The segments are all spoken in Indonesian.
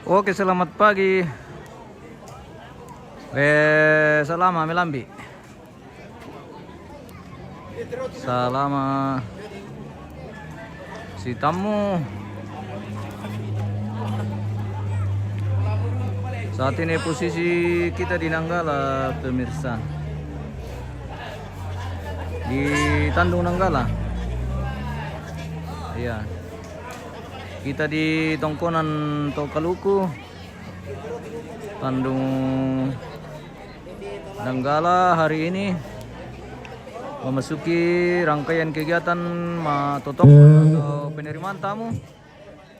Oke, selamat pagi. Salama Melambi. Salama si tamu. Saat ini posisi kita di Nanggala, pemirsa. Di Tandung Nanggala. Iya. Kita di Tongkonan Tokaluku, Tandung Nanggala hari ini memasuki rangkaian kegiatan Matotongkon atau penerimaan tamu.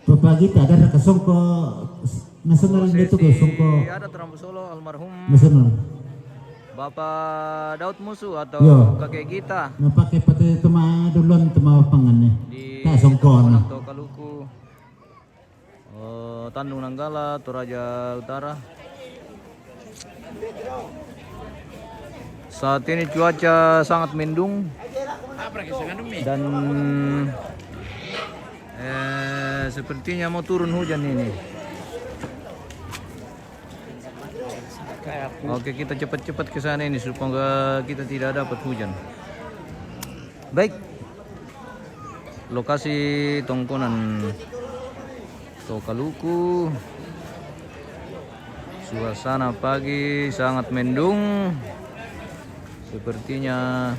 Bapak kita ada kesongko nasional itu kesongko ada Terambu Solo almarhum nasional. Bapak Daud Musu atau Yo. kakek kita Pakai pati tema duluan tema pangannya. di Tak songko Tongkonan na. Tokaluku, Tandung Nanggala, Toraja Utara. Saat ini cuaca sangat mendung dan sepertinya mau turun hujan ini. Oke, kita cepat-cepat ke sana ini supaya kita tidak dapat hujan. Baik, lokasi Tongkonan Tokaluku. Suasana pagi sangat mendung. Sepertinya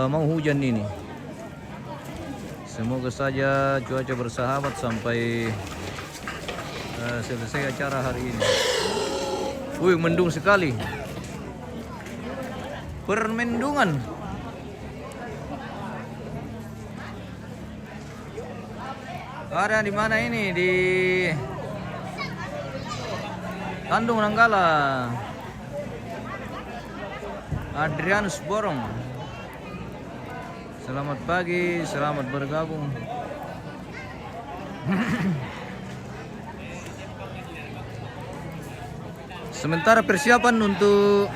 mau hujan ini. Semoga saja cuaca bersahabat sampai selesai acara hari ini. Wih, mendung sekali. Permendungan. Ada di mana ini? Di Tandung Nanggala. Adrianus Borong. Selamat pagi, selamat bergabung. Sementara persiapan untuk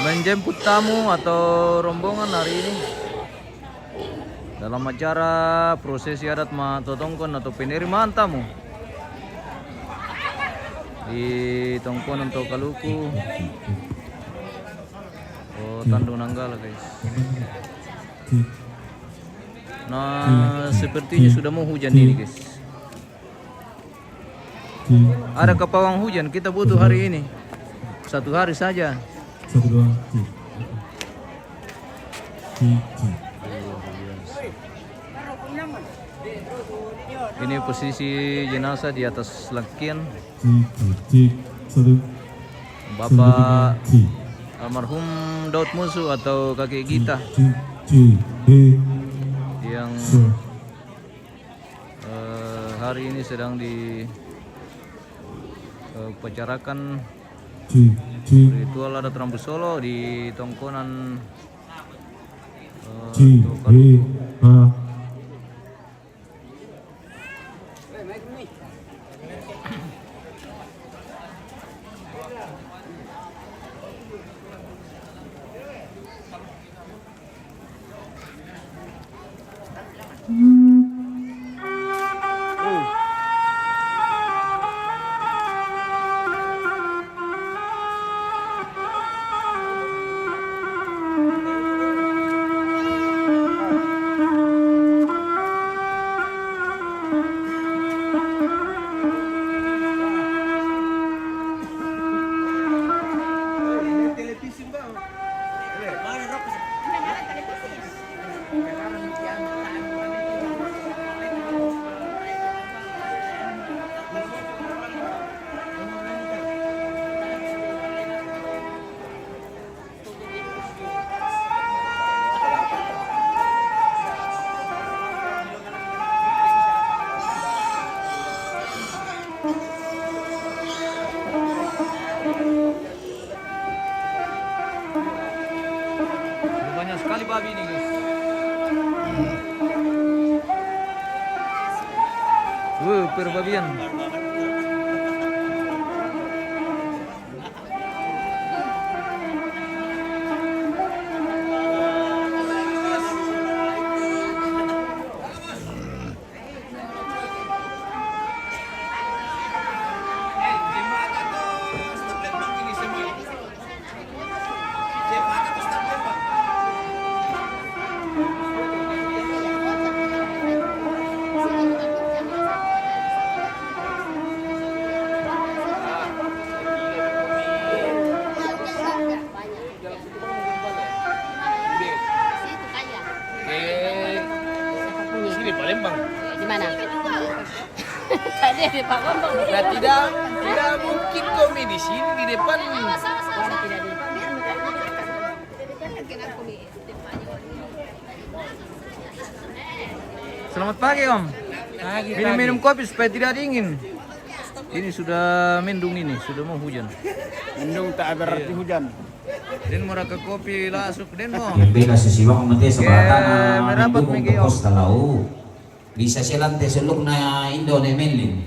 menjemput tamu atau rombongan hari ini dalam acara prosesi adat Matotongkon atau penerimaan tamu di Tongkonan Tokaluku, Tandung Nanggala, guys. Nah, sepertinya sudah mau hujan ini, guys. Ada kepawang hujan, kita butuh hari ini. Satu hari saja. Satu dua. Ini posisi jenazah di atas lakian. Bapak almarhum Daud Musu atau kakek kita yang hari ini sedang diupacarakan ritual adat Terambu Solo di Tongkonan Tokaluku. Banyak sekali babi ini, guys. Perbabian. Gimana? Tadi di Pak Gombong. Nah, tidak mungkin kami di sini di depan. Selamat pagi Om. Minum kopi supaya tidak dingin. Ini sudah mendung ini, sudah mau hujan. Mendung tak berarti hujan. Dan mau ke kopi lasuk dan mau. Bila sisiwang mati sebatang merapat mendung megi, untuk pos talau. Bisa silang tesuluk na Indo na Menlin.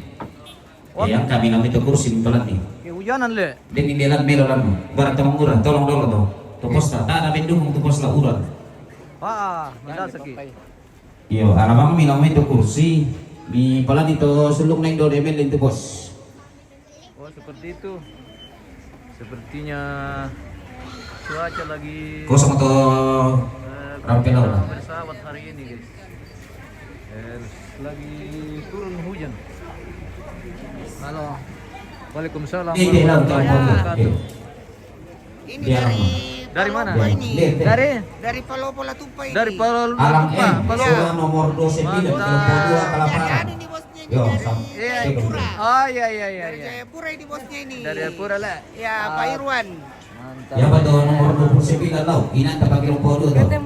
Yang kami namin itu kursi mintolan ni. Hujanan le. Dan indilan melolan. Barat tamang murah, tolong dolo to. To pos ta, na mendung untuk pos la uran. Wah, mandal saki. Iyo, alamang mi namin itu kursi. Mi pala dito suluk na Indo na Menlin to pos. Oh, seperti itu. Sepertinya cuaca lagi Kosong to rampe laut. bersahabat hari ini guys. Lagi turun hujan. Halo. Waalaikumsalam Ini warahmatullahi wabarakatuh. Ini Dia dari mana? Palopo ini. Dari Palopo Latupa ini. dari Palopo. Alang M, Palopo. nomor 29, Mantap. Kalaparan. Ini bosnya ini Yo, dari sam. Iya. Jayapura. Oh iya iya iya Dari iya. Jayapura ini bosnya ini. Dari Jayapura lah. Ya, Pak Irwan. Mantap. Ya betul nomor 29 tau. Ina pakai rumput dulu tuh.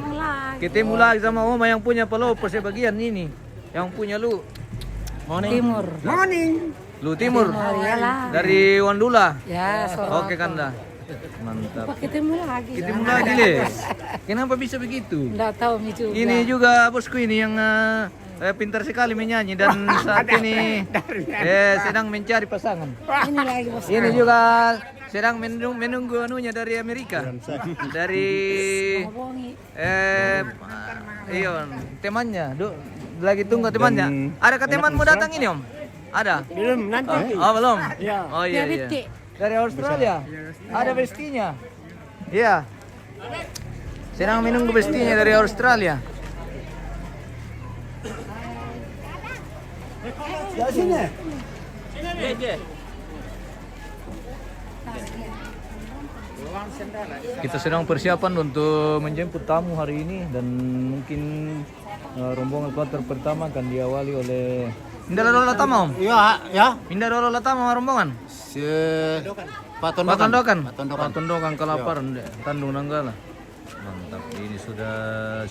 Ketemu lagi sama Oma yang punya Palopo sebagian ini. Yang punya lu. Timur. Lu timur. Iyalah. Dari Wandula. Ya, Sorong. Oke Kanda. Mantap. Ketemu lagi. Ketemu lagi Les. Kenapa bisa begitu? Enggak tahu Mi juga. Ini juga bosku ini yang pintar sekali menyanyi dan saat ini sedang mencari pasangan. Ini lagi bos. Ini juga sedang menunggu anunya dari Amerika. Dari iya temannya. Lagi tunggu temannya. Adakah temanmu datang ini Om? Ada? Belum nanti. Oh belum? Ya. Oh iya iya. Riti. Dari Australia? Ada bestinya? Iya. Sedang menunggu bestinya dari Australia. Ya sini. Kita sedang persiapan untuk menjemput tamu hari ini dan mungkin rombongan kloter pertama akan diawali oleh Minda Dolo Latama Om? Ya, ya. Minda Dolo Latama rombongan? Patondokan. Patondokan Kalaparan, Tandung Nanggala. Mantap, ini sudah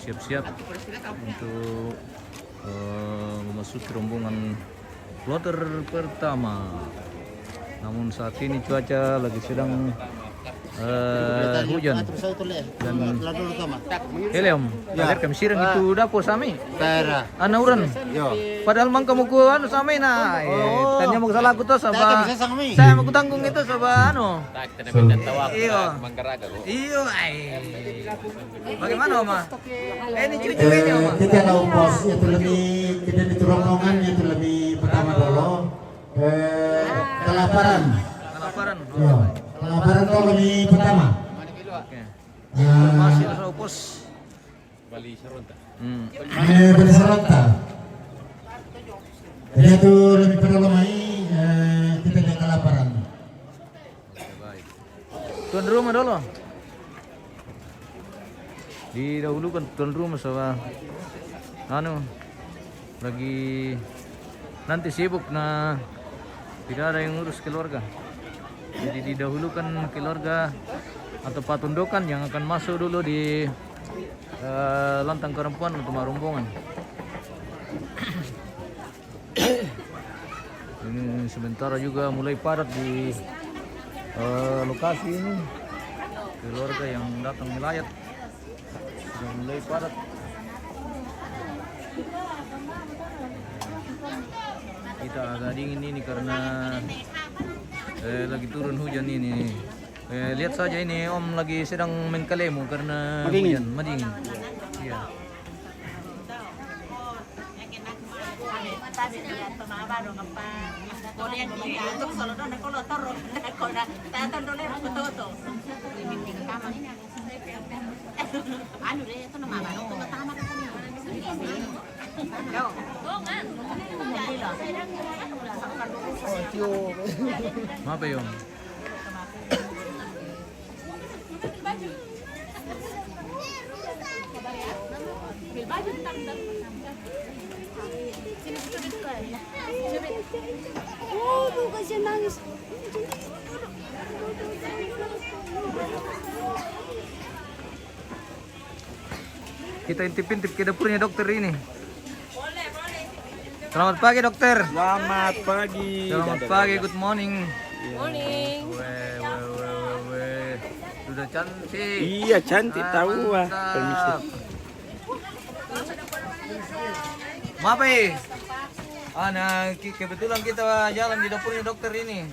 siap-siap untuk memasuki rombongan kloter pertama. Namun saat ini cuaca lagi sedang hujan dan Om, agar kami sirang itu dapur sami. Anauran. Padahal mang kamu ku anu sami na. Tanya mau salah aku tuh sama. Saya mau tanggung itu sama anu. Iya. Iya. Bagaimana Oma? Ini cucu ini Oma. Kita tahu bos itu lebih kita di rombongan itu lebih pertama dulu Kalaparan. Kalaparan. Ya, Kalaparan dulu lebih pertama. Oke. Masih ada pos. Bali Saronta. Bali Saronta. Jadi itu lebih pertama kita di Kalaparan. Baik. Tuan rumah dulu. Didahulukan tuan rumah sama anu lagi nanti sibuk nah tidak ada yang ngurus keluarga. Jadi didahulukan keluarga atau patundokan yang akan masuk dulu di lantang kerempuan untuk rombongan. Ini sementara juga mulai padat di lokasi ini. Keluarga yang datang melayat sudah mulai padat. Kita agak dingin ini karena lagi turun hujan ini. Lihat saja ini Om lagi sedang main kalemu karena hujan, madingin. Iya. Apa yun? Oh, bukan siya nangis. Kita intip-intip ke dapurnya dokter ini. Selamat pagi dokter. Selamat pagi. Selamat pagi, good morning. Morning. Weh. Sudah cantik. Iya cantik tahu ah. Permisi. Mantap. Maaf kebetulan kita jalan di dapurnya dokter ini.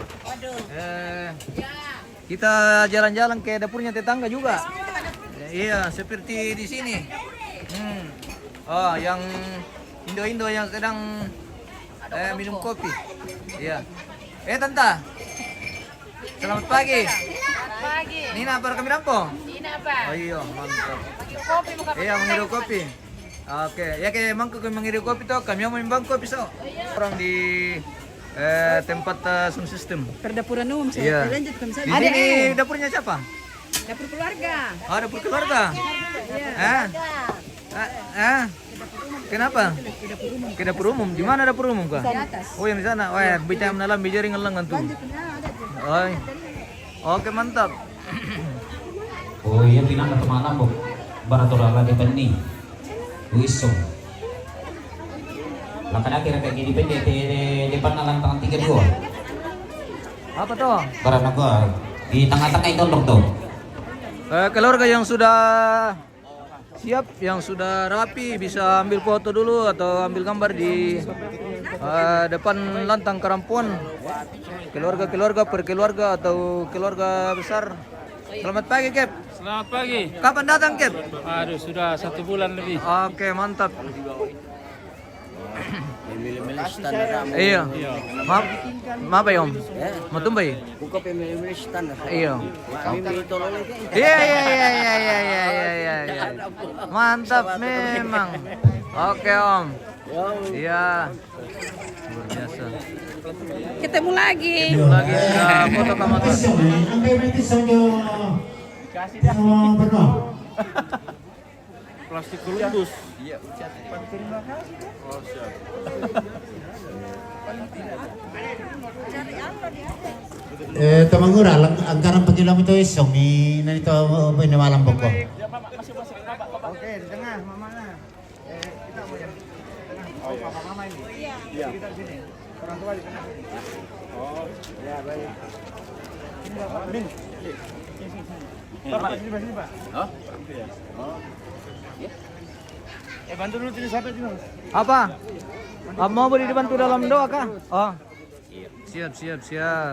Kita jalan-jalan ke dapurnya tetangga juga. Iya, seperti di sini. Oh, yang Indo-Indo yang sedang minum kopi. Iya. Tante. Selamat pagi. Pagi. Nina, para kami nampo? Nina ba? Oh iya, mantap. Kopi mo ka. Iya, menghirup kopi. Oke, ya kayak mangkuk menghirup kopi tuh, kami mau membang kopi so. Orang di tempat sound system. Perdapuran umum Iya. Lanjut ke Di sini dapurnya siapa? Dapur keluarga. Oh, dapur keluarga. Kenapa? Ke dapur umum. Di mana dapur umum kah? Di atas. Oh, yang di sana. Wah, bicara menalam bijaring ngelang tuh. Oh. Oke, mantap. Oh iya pinang ke malam bu. Baratura lagi pening. Wisong. Lakan akhirnya kayak gini pede di depan lantang 32. Apa tuh? Karena gua di tengah-tengah itu tuh. Keluarga yang sudah siap, yang sudah rapi bisa ambil foto dulu atau ambil gambar di depan lantang Karampuan. Keluarga per keluarga atau keluarga besar. Selamat pagi, Kep. Selamat pagi. Kapan datang, Kep? Aduh, sudah 1 bulan lebih. Oke, mantap. Iya. Maaf ya, Om. Mau tumbay? Iya. Iya. Mantap memang. Oke, Om. Iya. Luar biasa. Ketemu lagi. Lagi sudah foto kamar. Angkai berarti sama pernah. Plastik Columbus. Temangura, angkaran pagilam itu isong ni nanito malam poko. Oke, di tengah mamanya. Kita mau yang tengah. Oh, papa mama ini. Iya. Kita di sini. Orang tua di tengah. Oh, ya baik. Ini Bapak. Min. Bapak sini, Pak. Oh, itu ya. Oh. Bantu dulu sini sampai sini. Apa? Mau beri dibantu dalam doa kah? Oh. Siap.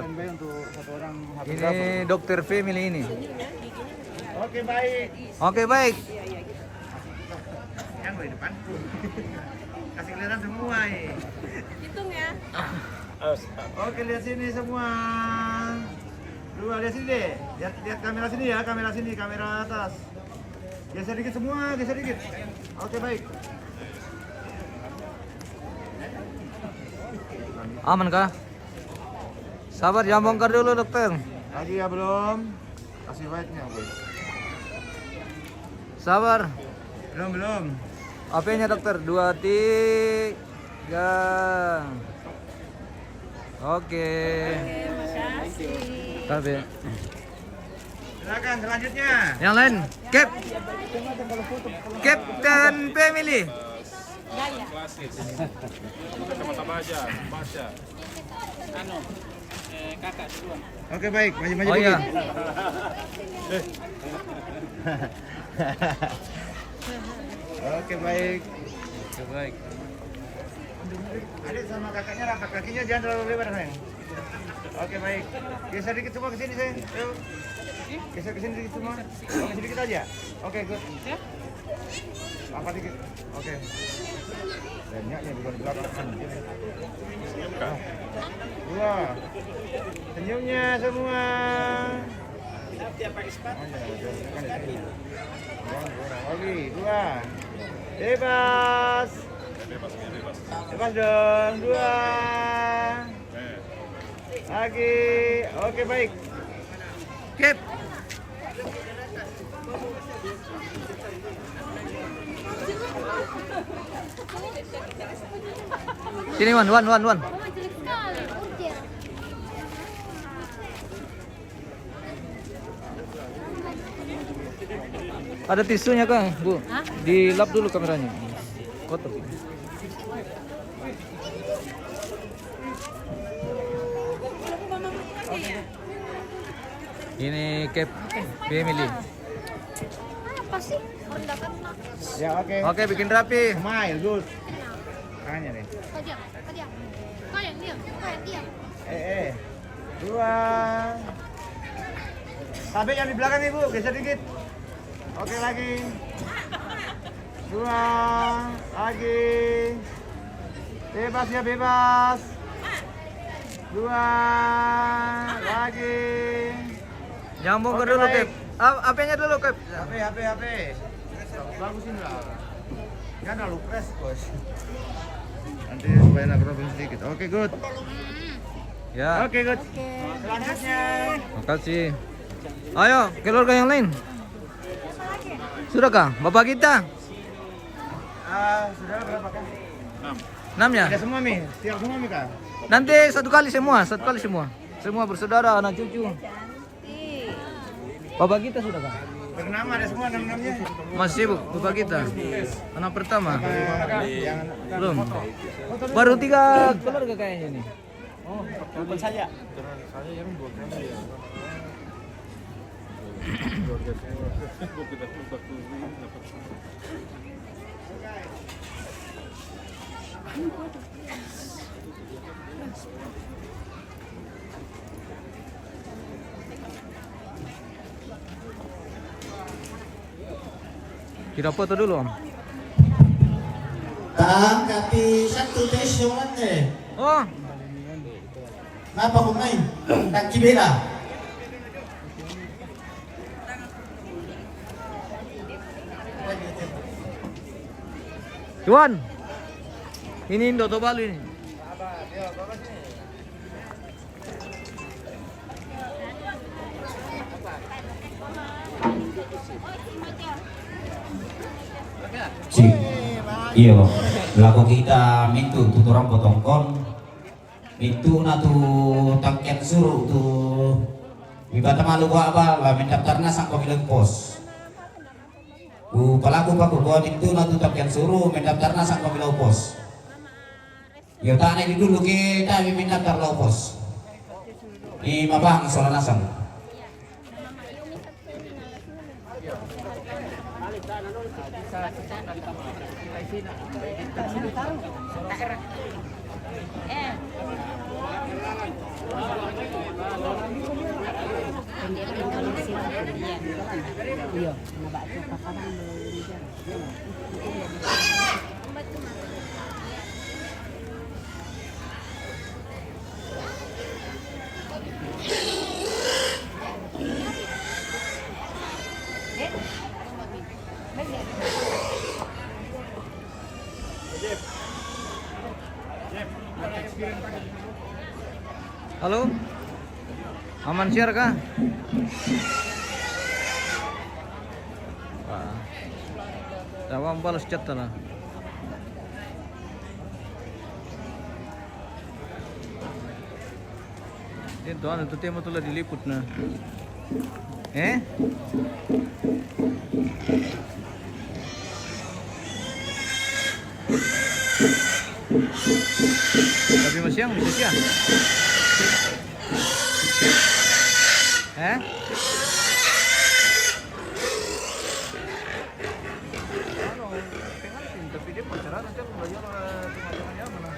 Untuk satu orang Ini dokter family ini. Oke, baik. Oke, baik. Yang di depan. Kasih kelihatan semua ya. Hitung ya. Oke, lihat sini semua. Dua, lihat sini deh. Lihat kamera sini ya, kamera atas. Geser dikit semua, geser dikit. Oke, baik. Aman kah? Sabar, jangan bongkar dulu dokter. Lagi ya belum? Kasih white-nya, Boy. Sabar. Belum. AP-nya dokter 2, 3. Oke. Tapi Silakan selanjutnya. yang lain, Captain Family. Sama-sama aja, baca. Kakak duluan. Oke, baik. Maju-maju Oh iya. Oke, baik. Oke, baik. Adik sama kakaknya rapat, kakinya jangan terlalu lebar, sayang. Oke, baik. Geser dikit semua ke sini, sayang. Yuk. Geser ke sini dikit semua. Oke, sedikit aja. Oke, good. Apa dikit? Oke. Banyaknya bukan belakang. Nah. 2. Senyumnya semua. Oke, 2. Bebas. Bebas dong. 2. Lagi. Oke, baik. Cap. Sini Wan. Ada tisunya Kang, Bu. Hah? Dilap dulu kameranya. Kotor. Ini cap family. Apa sih? Rendakan nak. Ya, oke. Oke, bikin rapi. Smile, good. Tangannya nih. Kau diam. Kau yang diam. Dua. Tapi yang di belakang Ibu, geser dikit. Oke, lagi. Dua. Lagi. Bebas ya, bebas. Dua. Lagi. Nyambung ke Oke, dulu, baik. Kep. HP-nya dulu, Kep. HP. Bagusin lah. Jangan lu press, bos. Nanti supaya naik sedikit. Oke, good. Ya. Oke, good. Selanjutnya. Makasih. Ayo, keluarga yang lain. Sudahkah? Bapak kita? Sudah berapa kan? 6 ya? Ada semua Mi, siap semua Mi Kak. Nanti satu kali semua. Semua bersaudara, anak cucu. Bapak kita sudah kah? Bernama ada semua enam-enamnya. Masih sibuk bapak kita. Anak pertama. Yang Belum. Baru 3 keluarga kayaknya nih. bukan saja. Kita foto dulu, Om. Tang kati satu tesyongan eh. Oh, Napa kung may? Tang kibera. Juan. Ini Indo atau Bali ini? Si, iya, laku kita mintu tuturang potong kon, mintu na tu tangken suruh tu, ibata malu gua apa lah mendaftarna sang pemilik pos. Pelaku paku gua mintu na tu tangken suruh mendaftarna sang pemilik pos. Ya tanya di dulu kita mendaftar lau pos. Di mabang soal nasang. Halo? Aman share kah? Wah. Jawab balas chat lah. Itu anu tu tema tu lah diliput na. Tapi masih siang bisa siang. Tapi dia pacaran nanti aku belajar teman-temannya mana.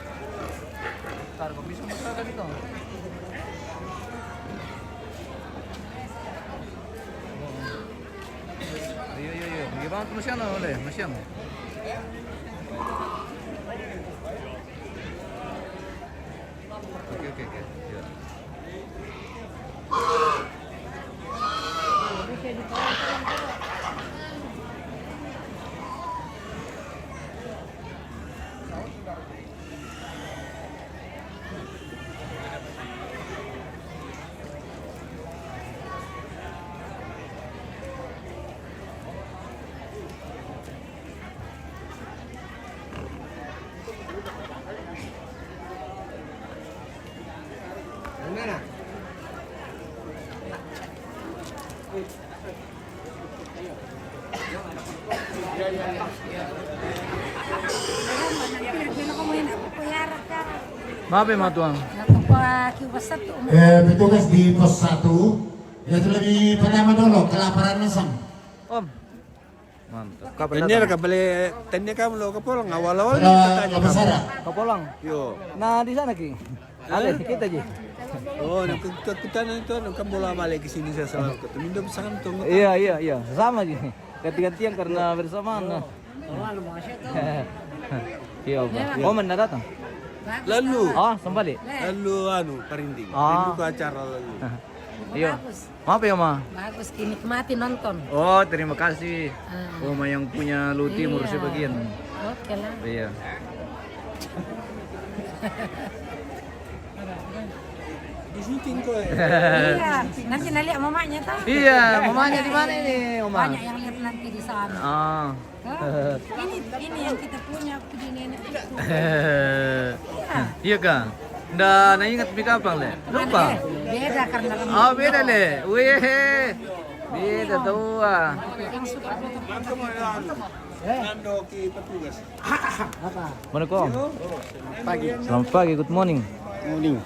Ntar kok bisa masalah gitu. Iya. Gimana tuh Masyano oleh Masyano? Oke. Ya. Mana? Maaf ya matuang. Petugas di pos 1 itu lebih pertama dulu kelaparan nasam. Om. Mantap. Tanya ka balik, tanya ka lo kapol ngawal-awal Kalau besar Kapolang. Yo. Nah di sana ki. Ada kita aja. Oh, kita itu kan bola balik ke sini saya selalu ketemu. Minta pesan tuh. Iya. Sama aja. Ganti-gantian karena bersamaan. Nah. Iya, Pak. Oh, mana datang? Lalu, Oh, sembali. lalu parinding. Ah. Rindu ke acara lalu. Iya. Maaf ya, Ma. Bagus, dinikmati nonton. Oh, terima kasih. Ah. Oma yang punya luti Iya. ngurusnya bagian. Oke lah. Iya. Di syuting kok. Iya, nanti lihat mamanya tahu. Iya, mamanya di mana ini, Oma? Banyak yang lihat nanti di sana. Ah. Hah? Ini yang kita punya di nenek itu. Iya, Kang. Nggak ingat di kapan, Le? Lupa. Beda karena Oh, beda, Le. Wih. Beda tua. yang suka Nando ke petugas. Assalamualaikum. Pagi. Selamat pagi, good morning. Morning.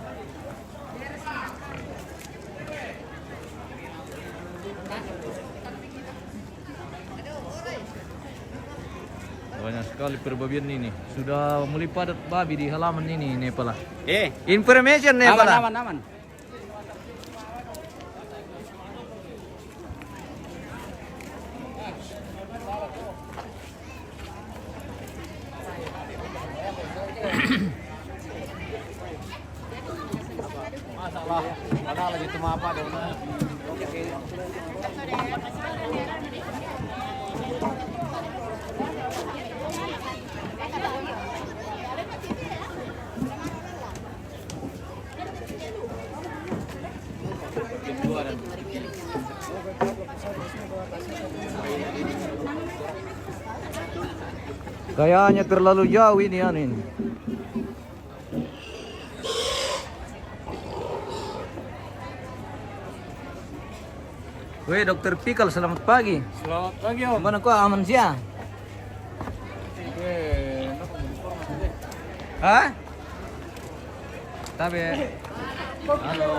Banyak sekali perbabian ini. Sudah mulai padat babi di halaman ini, Nepal. Eh, Information, Nepal. aman. Ada lagi cuma apa dong? Kayaknya terlalu jauh ini anu ini. Weh, Dokter Pikal, selamat pagi. Selamat pagi Om. Gimana kok aman siang? Hah? Tapi halo.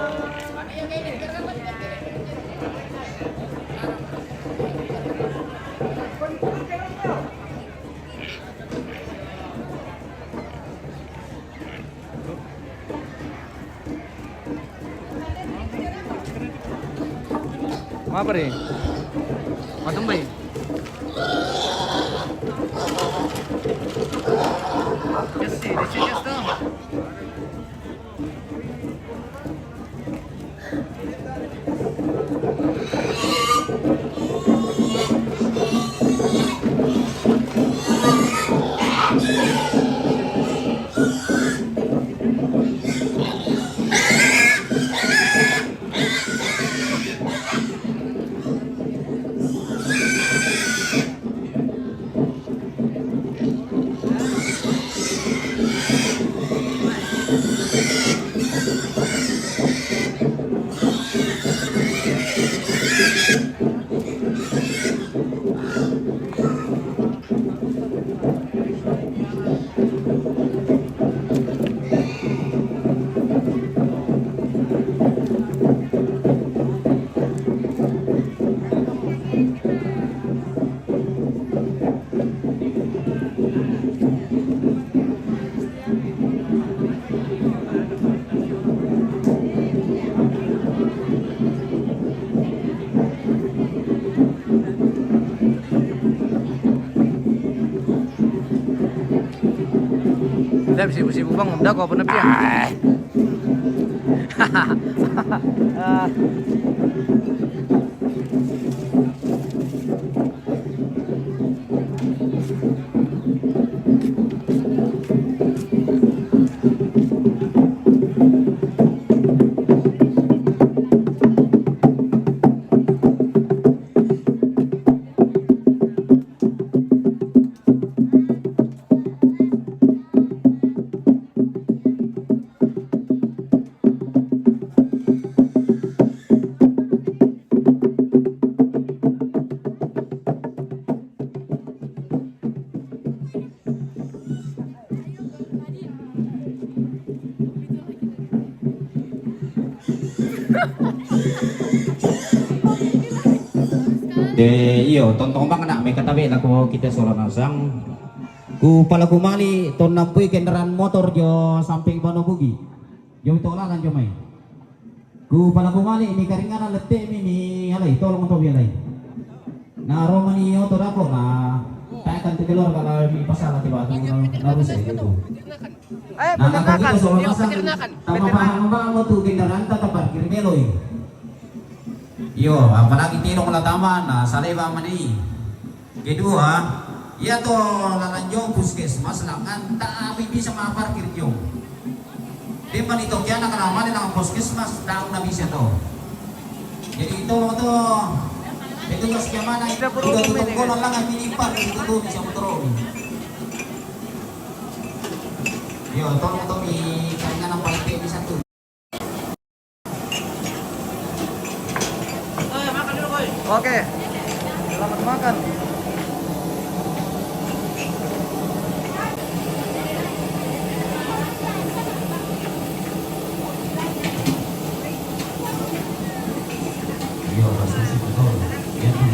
Apa nih? Macam bayi. Yes, di sini tuh. Lep sibuk-sibuk bang, udah kok penepi ya. Iyo tontong bang nak may katabi na ko kita solar nasang ku pala kumali ton nampuy kendaraan motor jo samping bano bugi jo tolakan jo may ku pala kumali mi karingan lette mi alay tolong to bialay na romani oto dako na takan keluar kalau mi pasala tiba harus itu Ay, nah peternakan. kita solar Yung nasang peternakan. tama pahang mo tu kendaraan tetap parkir meloy. Yo, apalagi tinong na tama na sa leba man Kedua, ya to lalanjong puskesmas langan tak bisa maparkir jong. Di man ito kaya nakalaman ng puskesmas daw na bisa to. Jadi ito to petugas keamanan itu tutong lang ang pinipar ito to bisa motor. Yo, tolong to mi karingan ng palpe bisa to. Oke. Selamat makan. Yo, proses itu dia tuh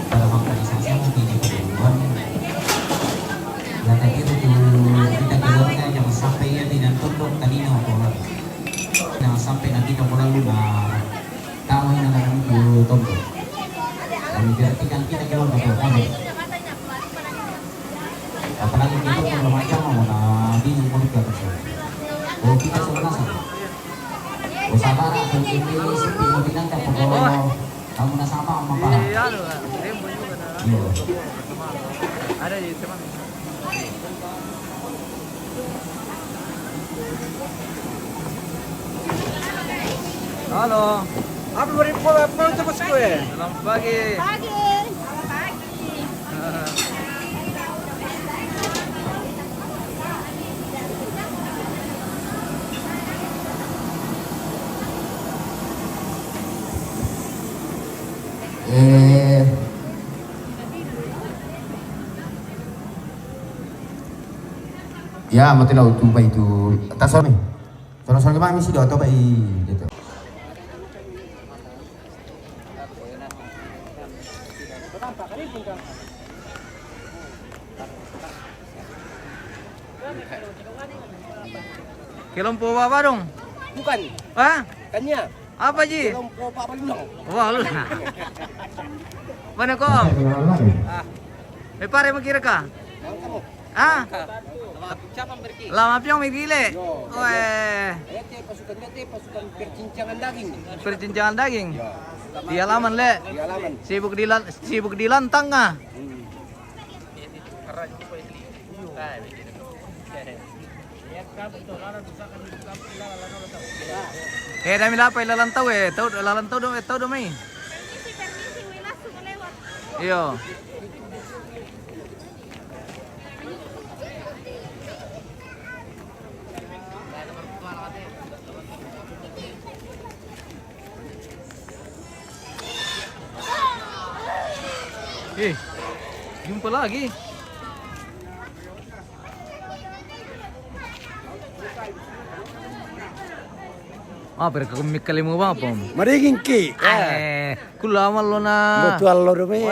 pada makan sasa mungkin di perempuan. Dan itu kita keluarga jangan sampai ya tidak tunduk tadi no pola. Jangan sampai nanti no pola lu tahu yang akan itu tunduk. Dan berarti kan kita keluar betul kan? Apalagi kita kalau macam mau di mulut ke atas. Oh kita sebenarnya. Usaha atau ini seperti mau bilang tak perlu kamu nak sama apa? Iya, rembo juga na. Iya. Ada di teman. Halo. Apa beri pola itu bos gue? Selamat pagi. Pagi. Ya, mati lau tu bayi tu tak sorry. Sorry kemana misi dah tu bayi gitu. Kelompo apa dong? Bukan, Hah? kannya. Apa Ji? Kelompok Pak Palunong. Wah lu. Mana kau? Pare mo kira ka? Kamu. Ah? Siapa pergi? Lama piang may gile. Weh. Pasukan percincangan daging. Percincangan daging. Di halaman le. Di halaman. Sibuk di lantang ah. Dami lapay lalantaw eh. Lalantaw do may. Permisi, may langsung lewat. Iyo. Jumpa lagi. Pero kami mo ba po? Mariging ki. Kulaman lo na. Mutual lo dumi.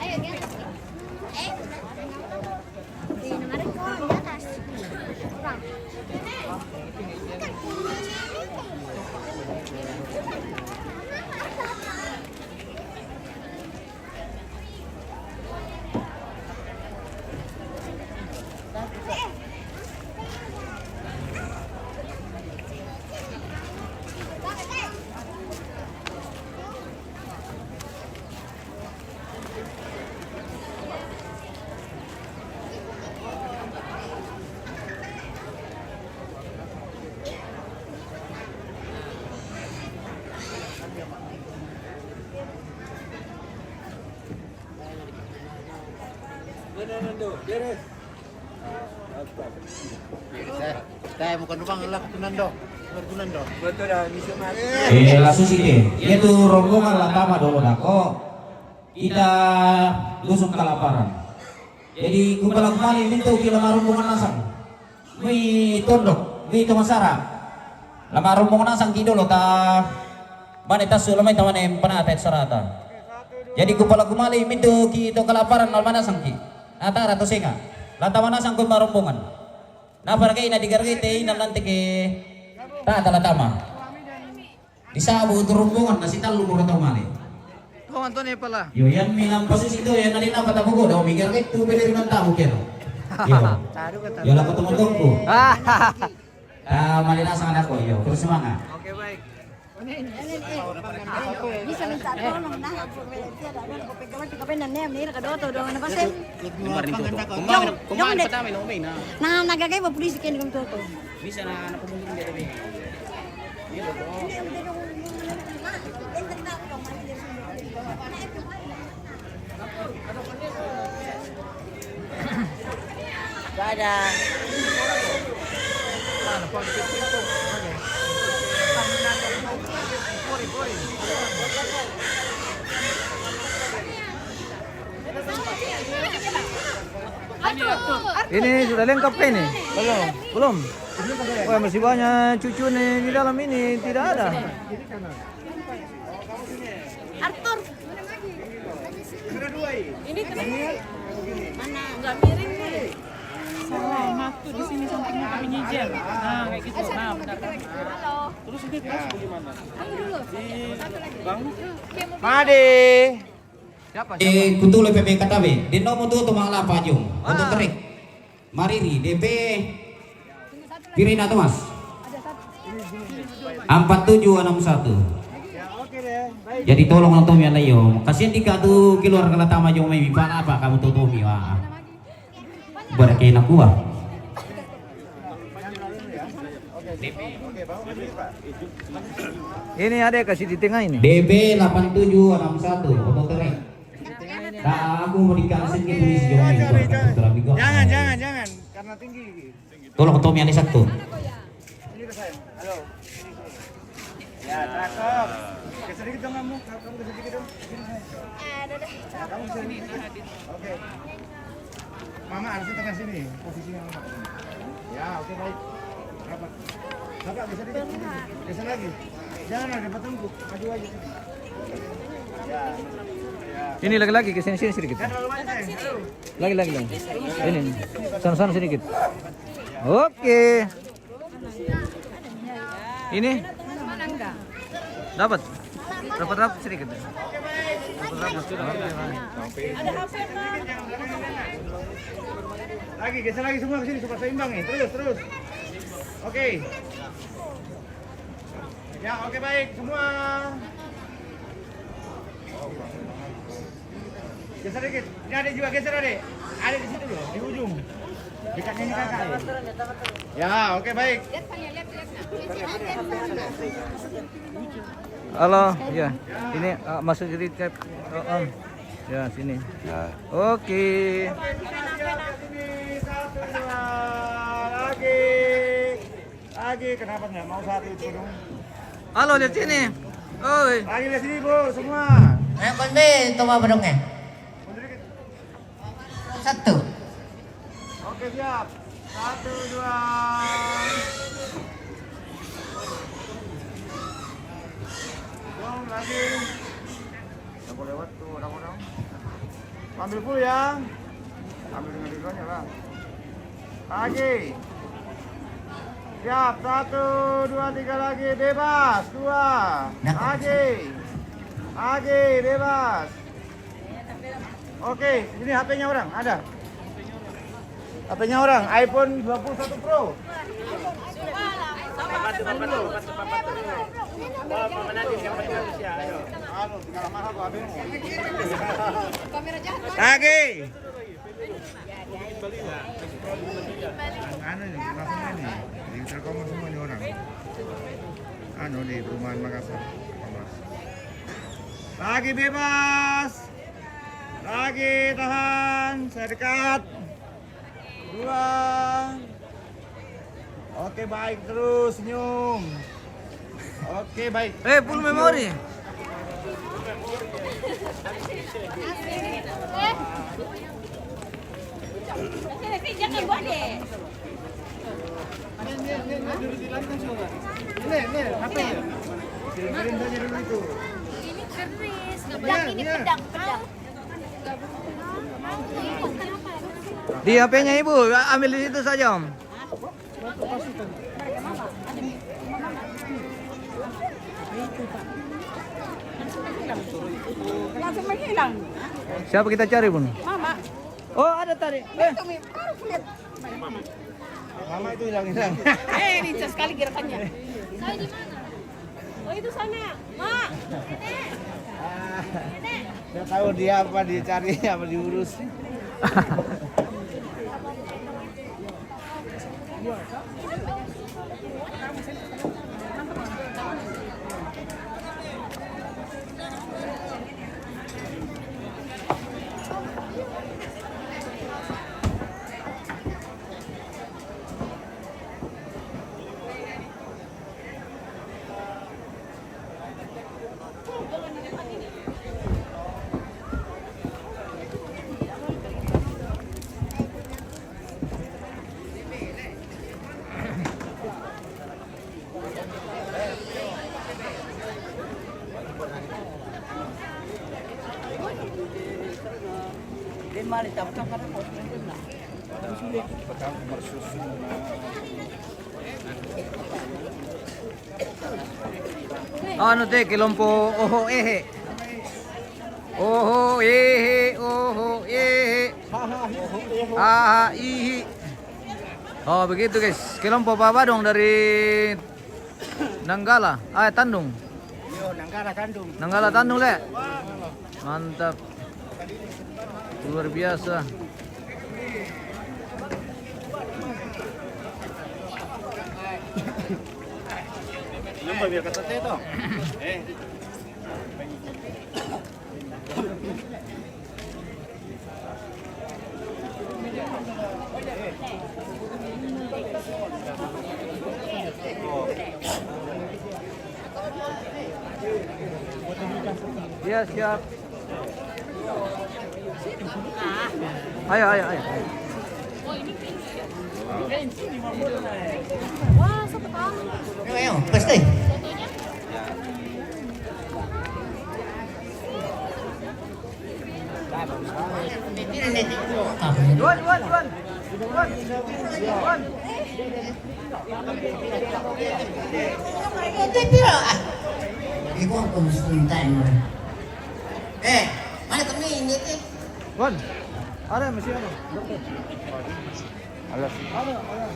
Ayo, ganti. Di nomor ko di atas. Kurang. Saya bukan rumah ngelak Nando. Betul dah, bisa mati. Langsung sini. Itu rombongan Latama dulu dako. Kita dusun kelaparan. Jadi kupala kembali minta kila rombongan nasang. Mi tondok, mi tumasara. Lama rombongan nasang kido lo ta. Mana tasu lamai taman em panatet sarata. Jadi kupala kembali minta kita kelaparan alma nasang ki. Ata rato singa. Latama nasang kun rombongan. Na parkay na digargite ina nanti ke ta Latama. Disabu untuk rombongan nasi talu mo rato mali. Oh, Antonio pala. Yo yan minang posisi itu yan nalina patapugo daw mikir gitu pwede rin tamu kero. Yo. Yo lang tumutungko. Malina sa anak ko yo. Terus semangat. Oke, baik. Bisa minta tolong nah tiada ada kopi dan nem ni kadoto dong apa sih? Kemarin itu. Kemarin pertama no main. Nah, nagagay ba pulis ken kung toto. Bisa na pemungkin dari. Ada. Ini sudah lengkap kan ini? Belum. Belum. Wah, masih banyak cucu nih di dalam ini, tidak ada. Arthur. Ini mana? Enggak miring nih. Salah, maaf tuh di sini sampingnya kami nyijir. Nah, kayak gitu. Nah, benar. Halo. Terus ini kelas bagaimana? Kamu dulu. Satu lagi. Bang. Made. Siapa? Kutul PPKTB. Di nomor tuh mangla pajung. Untuk terik. Mariri DP Pirina Thomas. 4761. Jadi tolong nonton ya layo. Kasihan di katu keluar kalau tama jong may bipana apa kamu tutupi wah. Berkena kuah. Ini ada kasih di tengah ini. DB 8761 foto tereng. Nah, aku mau dikasih ke tulis jong may bipana. Jangan, karena tinggi. Tolong Tommy yang satu. Ini ke sayang. Halo. Ya, cakep. Geser sedikit dong kamu. Kamu geser sedikit dong. Sini sayang. Kamu geser sedikit. Oke. Mama harusnya tengah sini. Posisinya mama. Ya, oke baik. Rapat. Kakak geser dikit. Geser lagi. Jangan ada petunggu. Maju aja. Ya. Ini lagi-lagi ke sini sedikit. Jangan terlalu banyak sayang. Halo. Lagi. Ini. Sana sedikit. Oke. Ini dapat sedikit. Lagi geser lagi semua ke sini supaya seimbang nih. Terus. Oke. Ya, oke baik semua. Geser dikit. Ini ada juga geser adek. Ada di situ loh, di ujung. Dekatnya ini kakak. Ya, oke baik. Halo, ya. Ini masuk jadi cap. Ya, sini. Oke. Satu, dua, lagi. Kenapa nggak mau satu itu dong? Halo, lihat sini. Oi. Lagi lihat sini bu, semua. Ayo konde, toma bedongnya. Mundur dikit. Satu. Oke siap. 1, 2. Dong lagi. Nggak boleh lewat tuh orang-orang. Ambil full ya. Ambil dengan dirinya lah. Lagi. Siap. 1, 2, 3 lagi. Bebas. 2. Lagi. Bebas. Oke. Ini HP-nya orang. Ada. HP-nya orang. iPhone 21 Pro. Lagi. Anu ini, langsung ini. Di Telkomsel semua ini orang. Anu di perumahan Makassar. Lagi bebas. Lagi tahan. Saya dekat. 2. Oke baik terus senyum. Oke, baik. Full memory. Jangan buat deh. Ini, HP. Dengerin saja dulu itu. Ini keris, ini pedang. Di HP-nya Ibu, ambil di situ saja, Om. Langsung menghilang. Siapa kita cari, Bun? Mama. Oh, ada tadi. Itu baru kulit. Mama itu hilang-hilang. Lincah sekali gerakannya. Saya di mana? Oh, itu sana. Ma. Saya tahu dia apa dicari, apa diurus. Ano te, kilompo, oho ehe. Oho ehe, oho ehe. Haha ihi. Oh begitu guys, kilompo Babadong dari Nanggala, Tandung. Yo, Nanggala Tandung. Nanggala Tandung le. Mantap. Luar biasa. Lumba biar kata itu. Iya siap. Ayo, ayo, ayo. Wah, satu kali. Ayo, pasti. Duan, duan, duan. Duan. Duan. Ibu aku mesti mana kami ini teh? Duan. Ada masih ada. Dokter. Alas. Ada, ada.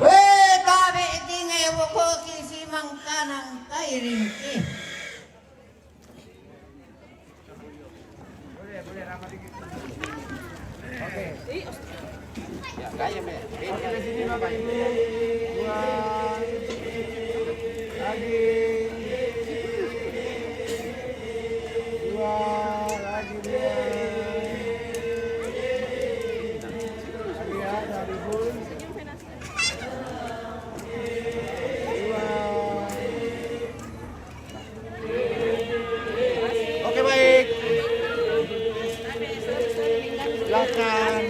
Weh, babe tinggal yang pokok kisi mangkanang kairing eh. Oke, baik. Silakan.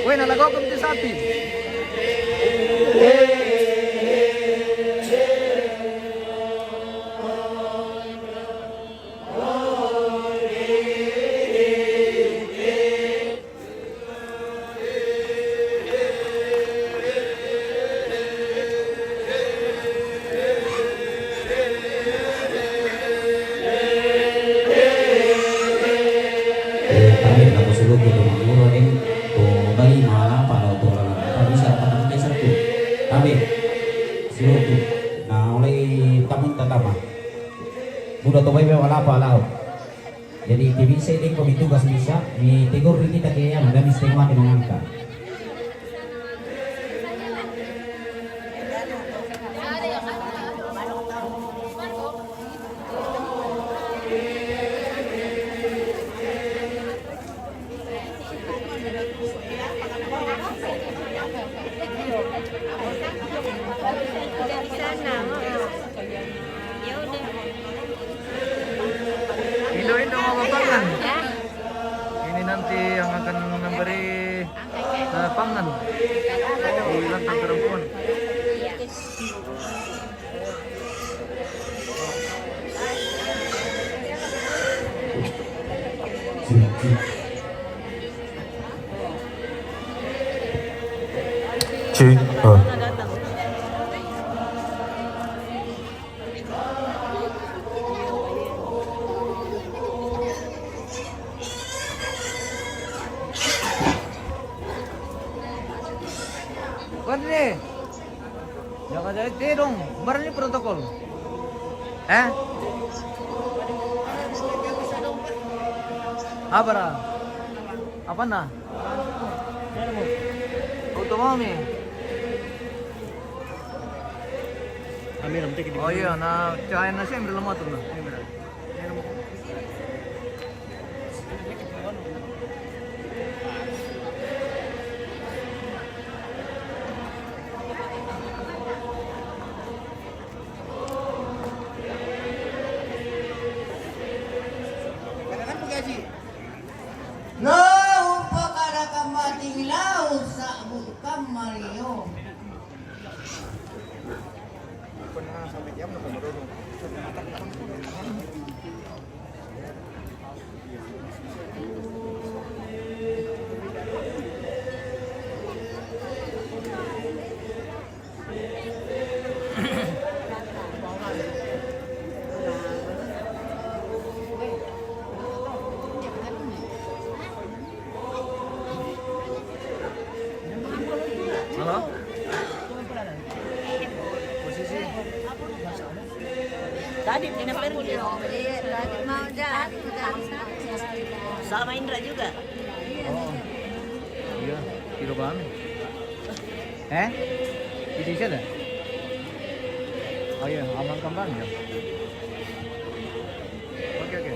Weh, nalago ko sa sapi. Kami ako sulod ito manguro din to bali malang para to lang bisa patang satu. Kami sulod to Nah, oleh tamun tatama. Budak tu bayi wala apa lau. Jadi bisa ini kami tugas bisa di tegur ini tak kaya ada di setengah di mengangkat. Indo-Indo mau pangan. Ini nanti yang akan memberi pangan di lantai perempuan. Bukan nih. Jangan jadi dong. Kemarin ini protokol. Apa dah? Apa nah? Auto mami. Oh iya, nah cahaya nasi yang berlemah tuh nah. Ini benar. No, upa kada kamating lau sa bukam Mario. Halo? Posisi Tadi Tina pergi. Mau jalan. Sama Indra juga. oh. Iya, kilo kami. Ini siapa? Oh iya, aman kembang ya. Oke.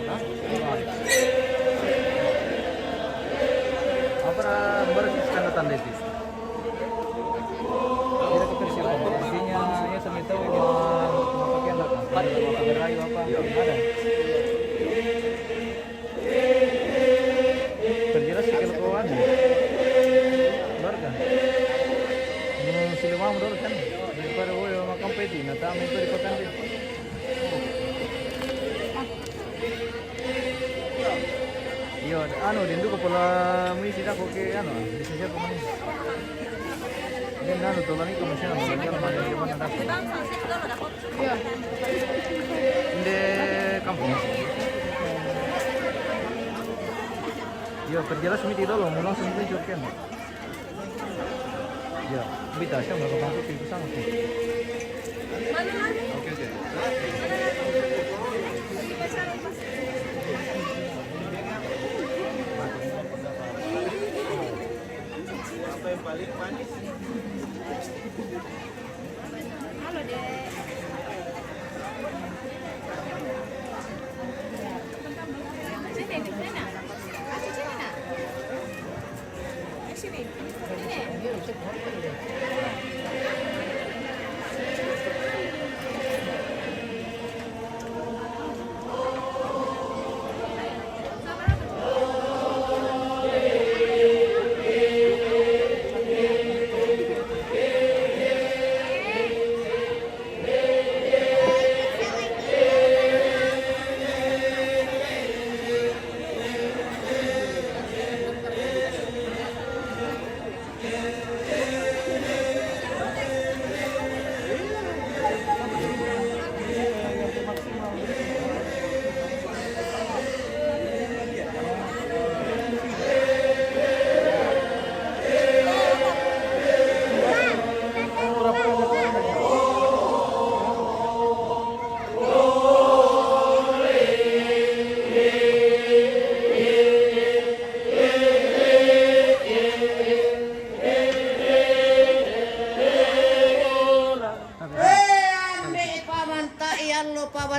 Hah? Apa bersih tanda itu? Kita kepersiapan. Intinya ya sampai tahu ini mau pakai anak apa? Mau pakai rayu apa? Ada. Terjelas sih kalau kawan. Keluarga. Sila mau dulu kan? Daripada woyo makam peti, nata amin itu di kota ini. Iya, din ko pala misi ako kay lisensyado ko man. Din tulad ni komisyon ang mga naman yung mga dapat. Hindi kampung. Iya, perjelas mi dulu mo langsung tunjukkan. Ya, bita siya magkakapit dito sa akin. Okay. Apa yang paling manis? Halo, Dek. Sini, di sana. Kasih sini, nak. Sini.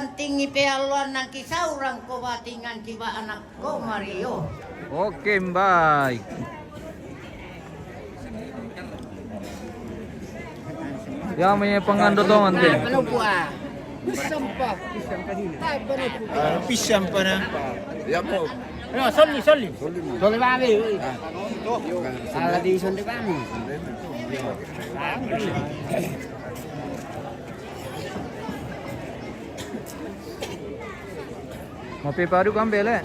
santingi pealuan ng kisaurang ko batingan kiba anak ko Mario. Oke, baik. Ya, may pangandotongan din. Pisang pa na. No, solli. Solli mami. Ala di solli mami. Mapipadu ka ang bele.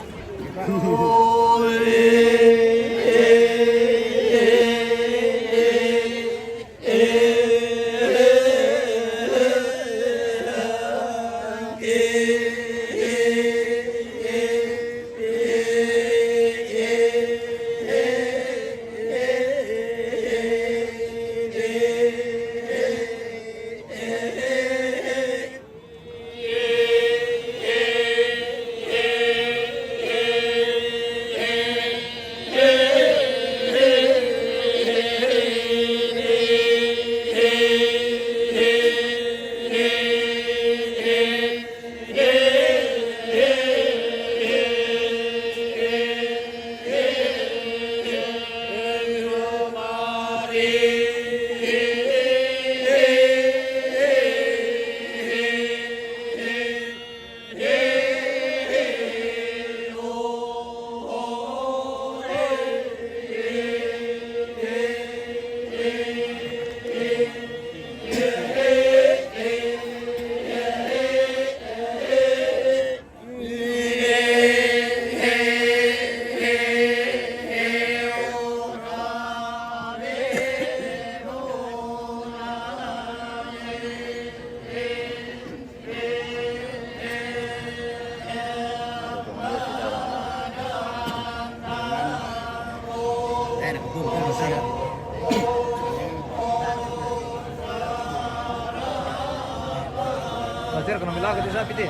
Masir kena bilang ke desa piti.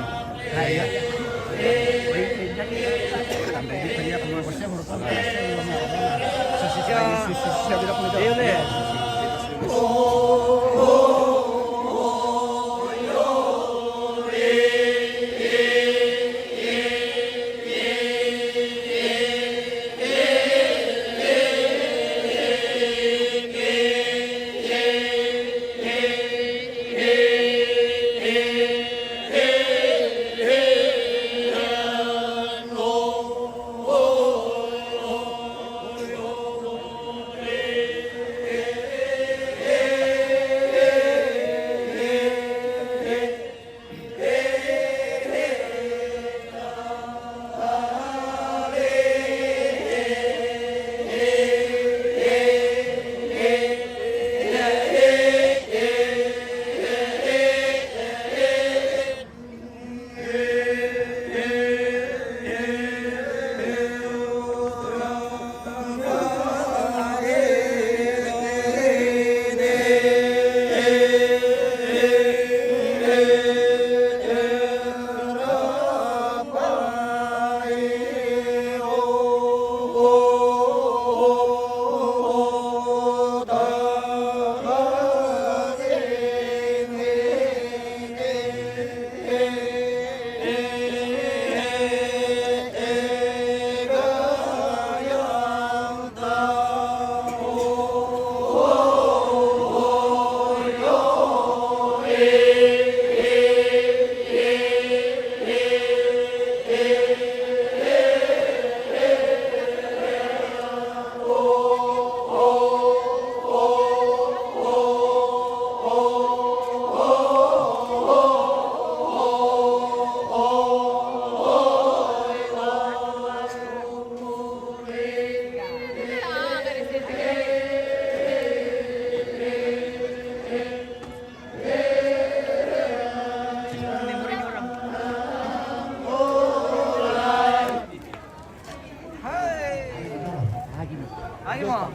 Lagi mo.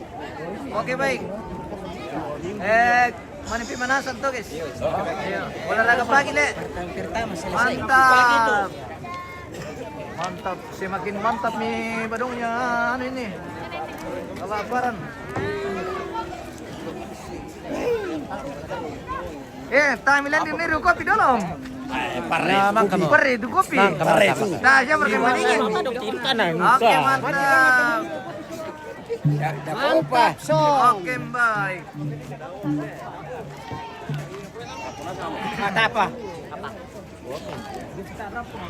Oke baik. Manipi manasan to guys. Ayo, wala lagap lagi le. Mantap. Mantap, semakin mantap nih badungnya ano ini. Kelaparan. Tamilan din ni Ruko di dalam. Pare itu kopi. Nah, siya pakai maningin. Oke, mantap. Oke, baik. Mata apa?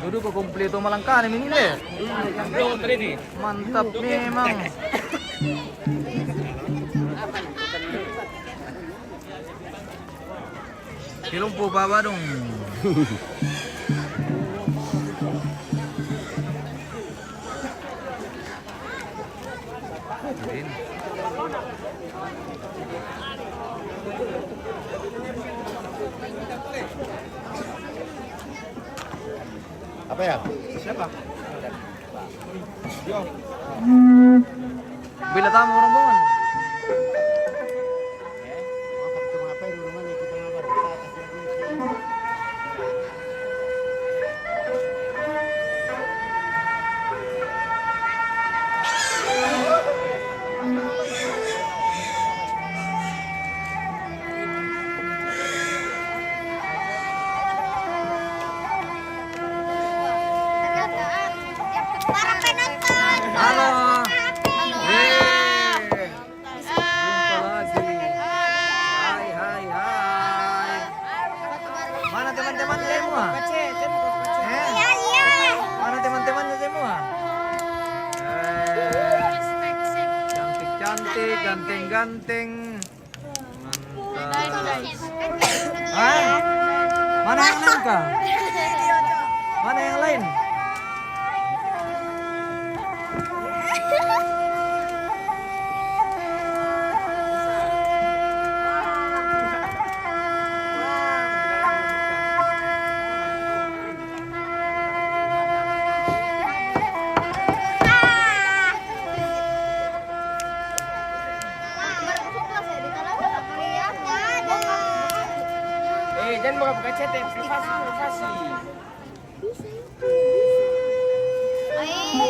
Duduk ke kompleto Malangkani ini deh. Mantap memang. Silumpu bawah dong. Apa ya? Siapa? Bila tamu rombongan. Para penonton. Halo. Halo. Jumpa lagi. Hai. Mana teman-teman semua? Iya, iya. Mana teman-temannya semua? Cantik-cantik, ganteng-ganteng. Mantap. Hah? Mana yang lain kah? Mana yang lain? Jangan buka chat, privasi.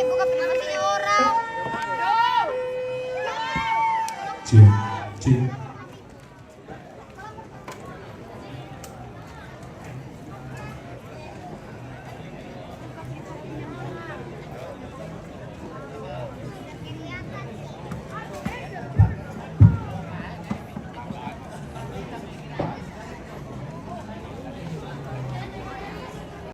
Buka privasinya orang. Cek.